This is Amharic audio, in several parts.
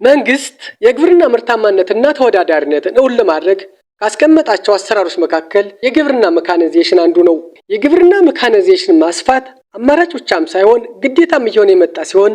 መንግስት የግብርና ምርታማነትና ተወዳዳሪነትን እውን ለማድረግ ካስቀመጣቸው አሰራሮች መካከል የግብርና ሜካናይዜሽን አንዱ ነው። የግብርና ሜካናይዜሽን ማስፋት አማራጭ ብቻም ሳይሆን ግዴታም እየሆነ የመጣ ሲሆን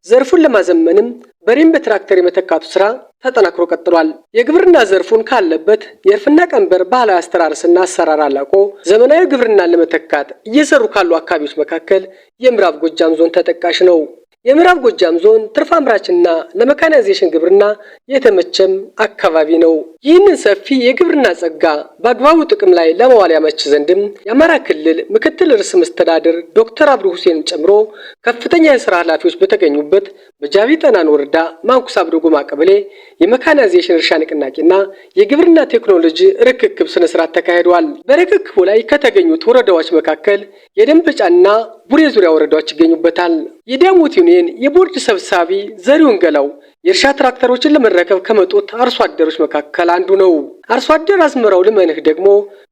ዘርፉን ለማዘመንም በሬን በትራክተር የመተካቱ ስራ ተጠናክሮ ቀጥሏል። የግብርና ዘርፉን ካለበት የእርፍና ቀንበር ባህላዊ አስተራረስና አሰራር አላቆ ዘመናዊ ግብርናን ለመተካት እየሰሩ ካሉ አካባቢዎች መካከል የምዕራብ ጎጃም ዞን ተጠቃሽ ነው። የምዕራብ ጎጃም ዞን ትርፍ አምራችና ለሜካናይዜሽን ግብርና የተመቸም አካባቢ ነው። ይህንን ሰፊ የግብርና ጸጋ በአግባቡ ጥቅም ላይ ለማዋል ያመች ዘንድም የአማራ ክልል ምክትል ርዕሰ መስተዳድር ዶክተር አብዱ ሁሴን ጨምሮ ከፍተኛ የሥራ ኃላፊዎች በተገኙበት በጃቢ ጠናን ወረዳ ማንኩሳ አብዱጉማ ቀበሌ የሜካናይዜሽን እርሻ ንቅናቄና የግብርና ቴክኖሎጂ ርክክብ ስነ ስርዓት ተካሂዷል። በርክክቡ ላይ ከተገኙት ወረዳዎች መካከል የደንበጫና ቡሬ ዙሪያ ወረዳዎች ይገኙበታል። የዳሞት ዩኒየን የቦርድ ሰብሳቢ ዘሪሁን ገላው የእርሻ ትራክተሮችን ለመረከብ ከመጡት አርሶ አደሮች መካከል አንዱ ነው። አርሶ አደር አዝመራው ልመንህ ደግሞ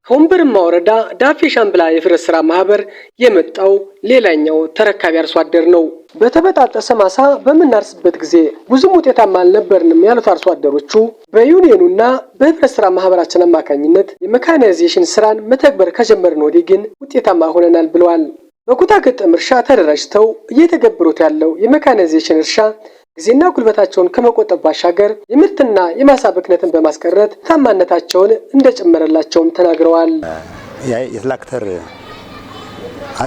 ከወንበርማ ወረዳ ዳፌ ሻምብላ የፍረስ ስራ ማህበር የመጣው ሌላኛው ተረካቢ አርሶ አደር ነው። በተበጣጠሰ ማሳ በምናርስበት ጊዜ ብዙም ውጤታማ አልነበርንም ያሉት አርሶ አደሮቹ በዩኒየኑና በህብረት ስራ ማህበራችን አማካኝነት የሜካናይዜሽን ስራን መተግበር ከጀመርን ወዲህ ግን ውጤታማ ሆነናል ብለዋል። በኩታ ገጠም እርሻ ተደራጅተው እየተገበሩት ያለው የሜካናይዜሽን እርሻ ጊዜና ጉልበታቸውን ከመቆጠብ ባሻገር የምርትና የማሳ ብክነትን በማስቀረት ታማነታቸውን እንደጨመረላቸውም ተናግረዋል። የትራክተር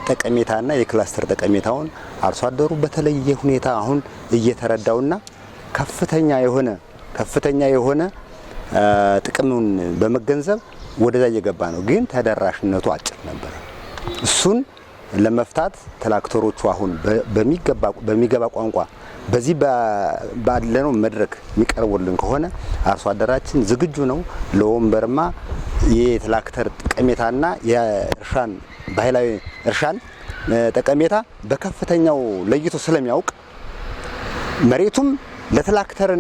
ጠቀሜታና የክላስተር ጠቀሜታውን አርሶ አደሩ በተለየ ሁኔታ አሁን እየተረዳውና ከፍተኛ የሆነ ጥቅሙን በመገንዘብ ወደዛ እየገባ ነው። ግን ተደራሽነቱ አጭር ነበር። እሱን ለመፍታት ትራክተሮቹ አሁን በሚገባ ቋንቋ በዚህ ባለነው መድረክ የሚቀርቡልን ከሆነ አርሶ አደራችን ዝግጁ ነው። ለወንበርማ የትራክተር ጠቀሜታና የእርሻን ባህላዊ እርሻን ጠቀሜታ በከፍተኛው ለይቶ ስለሚያውቅ መሬቱም ለትራክተር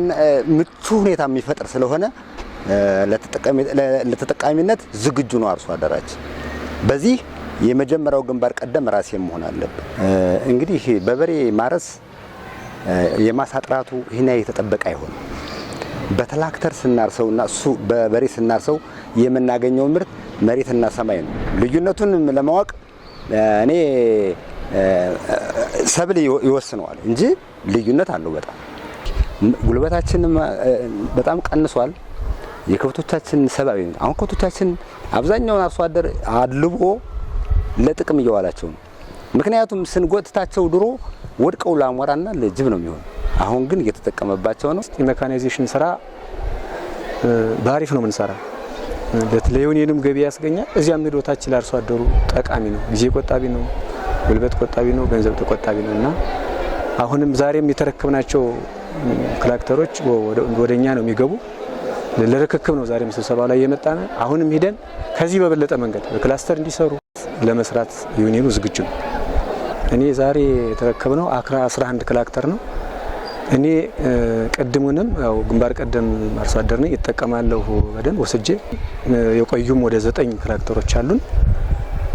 ምቹ ሁኔታ የሚፈጥር ስለሆነ ለተጠቃሚነት ዝግጁ ነው አርሶ አደራችን። በዚህ የመጀመሪያው ግንባር ቀደም ራሴ መሆን አለበት። እንግዲህ በበሬ ማረስ የማሳ ጥራቱ ይሄን የተጠበቀ አይሆንም። በትራክተር ስናርሰውና እሱ በበሬ ስናርሰው የምናገኘው ምርት መሬትና ሰማይ ነው። ልዩነቱን ለማወቅ እኔ ሰብል ይወስነዋል እንጂ ልዩነት አለው። በጣም ጉልበታችን በጣም ቀንሷል። የከብቶቻችን ሰብአዊ አሁን ከብቶቻችን አብዛኛውን አርሶ አደር አልቦ ለጥቅም እየዋላቸው ነው። ምክንያቱም ስንጎትታቸው ድሮ ወድቀው ለአሞራና ለጅብ ነው የሚሆነው። አሁን ግን እየተጠቀመባቸው ነው። የሜካናይዜሽን ስራ ባሪፍ ነው የምንሰራ። ለዩኒየኑም ገቢ ያስገኛል። እዚያም ሄዶታች ለአርሶ አደሩ ጠቃሚ ነው። ጊዜ ቆጣቢ ነው፣ ጉልበት ቆጣቢ ነው፣ ገንዘብ ተቆጣቢ ነውና አሁንም ዛሬም የተረከብናቸው ትራክተሮች ወደኛ ነው የሚገቡ። ለርክክብ ነው ዛሬም ስብሰባው ላይ የመጣነ። አሁንም ሄደን ከዚህ በበለጠ መንገድ በክላስተር እንዲሰሩ ለመስራት ዩኒየኑ ዝግጁ ነው። እኔ ዛሬ የተረከብነው 11 ትራክተር ነው። እኔ ቀድሙንም ያው ግንባር ቀደም አርሶ አደር ነኝ፣ እጠቀማለሁ በደንብ ወስጄ። የቆዩም ወደ 9 ትራክተሮች አሉን።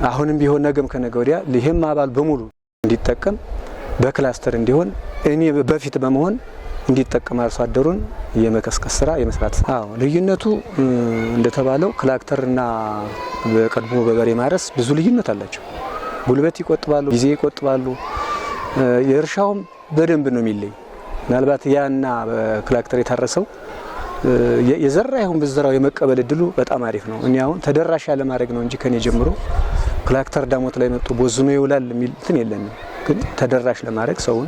አሁንም ቢሆን ነገም ከነገ ወዲያ ይሄም አባል በሙሉ እንዲጠቀም በክላስተር እንዲሆን እኔ በፊት በመሆን እንዲጠቀም አርሶ አደሩን የመቀስቀስ ስራ የመስራት። ልዩነቱ እንደተባለው ትራክተርና በቀድሞ በበሬ ማረስ ብዙ ልዩነት አላቸው። ጉልበት ይቆጥባሉ፣ ጊዜ ይቆጥባሉ። የእርሻውም በደንብ ነው የሚለይ። ምናልባት ያና በትራክተር የታረሰው የዘራ ይሁን በዘራው የመቀበል እድሉ በጣም አሪፍ ነው። እኔ አሁን ተደራሽ ያለ ማድረግ ነው እንጂ ከኔ ጀምሮ ትራክተር ዳሞት ላይ መጥቶ ቦዝኖ ይውላል የሚል እንትን የለንም። ግን ተደራሽ ለማድረግ ሰውን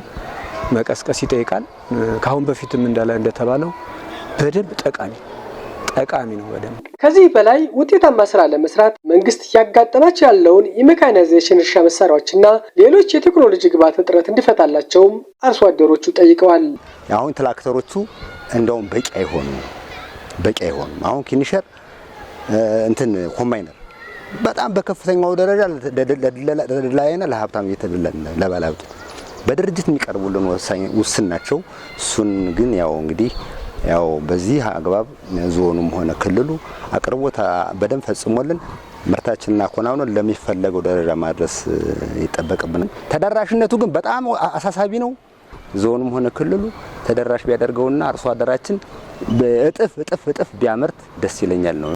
መቀስቀስ ይጠይቃል። ካሁን በፊትም እንደተባለው በደንብ ጠቃሚ ነው በደንብ። ከዚህ በላይ ውጤታማ ስራ ለመስራት መንግስት ያጋጠማቸው ያለውን የሜካናይዜሽን እርሻ መሳሪያዎችና ሌሎች የቴክኖሎጂ ግብዓት እጥረት እንዲፈታላቸውም አርሶ አደሮቹ ጠይቀዋል። አሁን ትራክተሮቹ እንደውም በቂ አይሆኑም። አሁን ኪኒሸር ኮምባይነር በጣም በከፍተኛው ደረጃ ለድላይና ለሀብታም እየተደለለ ለባለሀብቱ በድርጅት የሚቀርቡልን ውስን ናቸው። እሱን ግን ያው እንግዲህ ያው በዚህ አግባብ ዞኑም ሆነ ክልሉ አቅርቦት በደንብ ፈጽሞልን ምርታችንና አኮናውነን ለሚፈለገው ደረጃ ማድረስ ይጠበቅብናል። ተደራሽነቱ ግን በጣም አሳሳቢ ነው። ዞኑም ሆነ ክልሉ ተደራሽ ቢያደርገውና አርሶ አደራችን በእጥፍ ቢያመርት ደስ ይለኛል ነው።